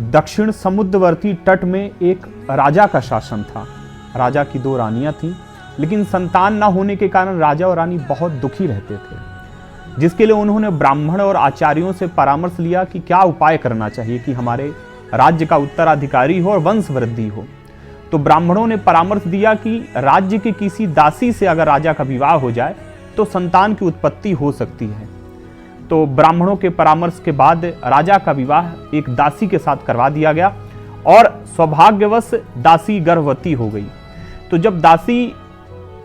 दक्षिण समुद्रवर्ती तट में एक राजा का शासन था। राजा की 2 रानियां थीं, लेकिन संतान न होने के कारण राजा और रानी बहुत दुखी रहते थे, जिसके लिए उन्होंने ब्राह्मण और आचार्यों से परामर्श लिया कि क्या उपाय करना चाहिए कि हमारे राज्य का उत्तराधिकारी हो और वंश वृद्धि हो। तो ब्राह्मणों ने परामर्श दिया कि राज्य के किसी दासी से अगर राजा का विवाह हो जाए तो संतान की उत्पत्ति हो सकती है। तो ब्राह्मणों के परामर्श के बाद राजा का विवाह एक दासी के साथ करवा दिया गया और सौभाग्यवश दासी गर्भवती हो गई। तो जब दासी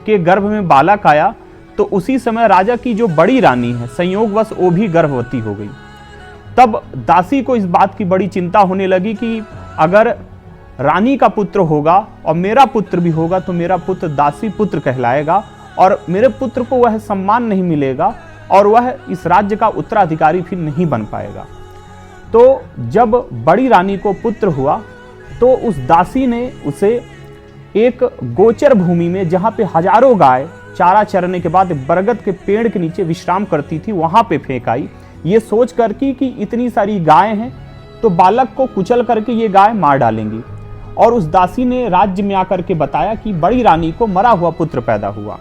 के गर्भ में बालक आया तो उसी समय राजा की जो बड़ी रानी है संयोगवश वो भी गर्भवती हो गई। तब दासी को इस बात की बड़ी चिंता होने लगी कि अगर रानी का पुत्र होगा और मेरा पुत्र भी होगा तो मेरा पुत्र दासी पुत्र कहलाएगा और मेरे पुत्र को वह सम्मान नहीं मिलेगा और वह इस राज्य का उत्तराधिकारी फिर नहीं बन पाएगा। तो जब बड़ी रानी को पुत्र हुआ तो उस दासी ने उसे एक गोचर भूमि में, जहां पे हजारों गाय चारा चरने के बाद बरगद के पेड़ के नीचे विश्राम करती थी, वहां पे फेंक आई, ये सोच करके कि इतनी सारी गायें हैं तो बालक को कुचल करके ये गाय मार डालेंगी। और उस दासी ने राज्य में आकर के बताया कि बड़ी रानी को मरा हुआ पुत्र पैदा हुआ।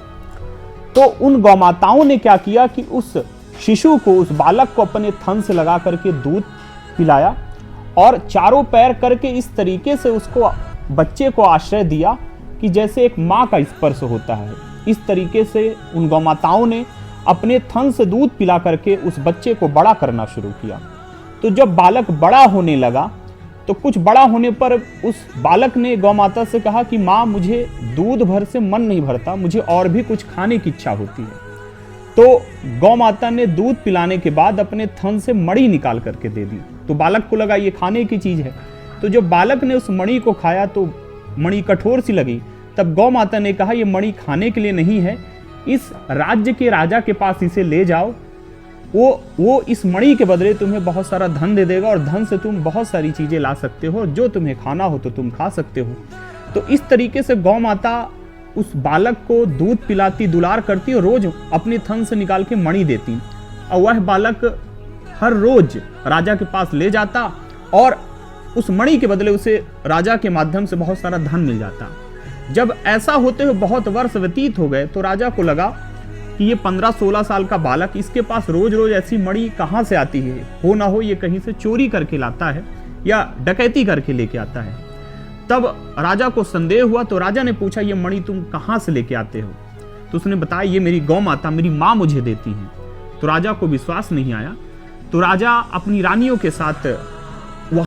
तो उन गौमाताओं ने क्या किया कि उस शिशु को, उस बालक को अपने थन से लगा करके दूध पिलाया और चारों पैर करके इस तरीके से उसको, बच्चे को आश्रय दिया कि जैसे एक माँ का स्पर्श होता है। इस तरीके से उन गौमाताओं ने अपने थन से दूध पिला करके उस बच्चे को बड़ा करना शुरू किया। तो जब बालक बड़ा होने लगा तो कुछ बड़ा होने पर उस बालक ने गौमाता से कहा कि माँ, मुझे दूध भर से मन नहीं भरता, मुझे और भी कुछ खाने की इच्छा होती है। तो गौमाता ने दूध पिलाने के बाद अपने थन से मणि निकाल करके दे दी। तो बालक को लगा ये खाने की चीज है। तो जब बालक ने उस मणि को खाया तो मणि कठोर सी लगी। तब गौमाता ने कहा ये मणि खाने के लिए नहीं है, इस राज्य के राजा के पास इसे ले जाओ, वो इस मणि के बदले तुम्हें बहुत सारा धन दे देगा और धन से तुम बहुत सारी चीजें ला सकते हो, जो तुम्हें खाना हो तो तुम खा सकते हो। तो इस तरीके से गौ माता उस बालक को दूध पिलाती, दुलार करती और रोज अपने थन से निकाल के मणि देती और वह बालक हर रोज राजा के पास ले जाता और उस मणि के बदले उसे राजा के माध्यम से बहुत सारा धन मिल जाता। जब ऐसा होते हुए बहुत वर्ष व्यतीत हो गए तो राजा को लगा कि ये 15-16 साल का बालक, इसके पास रोज रोज ऐसी मणि कहाँ से आती है, हो ना हो ये कहीं से चोरी करके लाता है या डकैती करके लेके आता है। तब राजा को संदेह हुआ तो राजा ने पूछा ये मणि तुम कहाँ से लेके आते हो? तो उसने बताया ये मेरी गौ माता, मेरी माँ मुझे देती है। तो राजा को विश्वास नहीं आया। तो राजा अपनी रानियों के साथ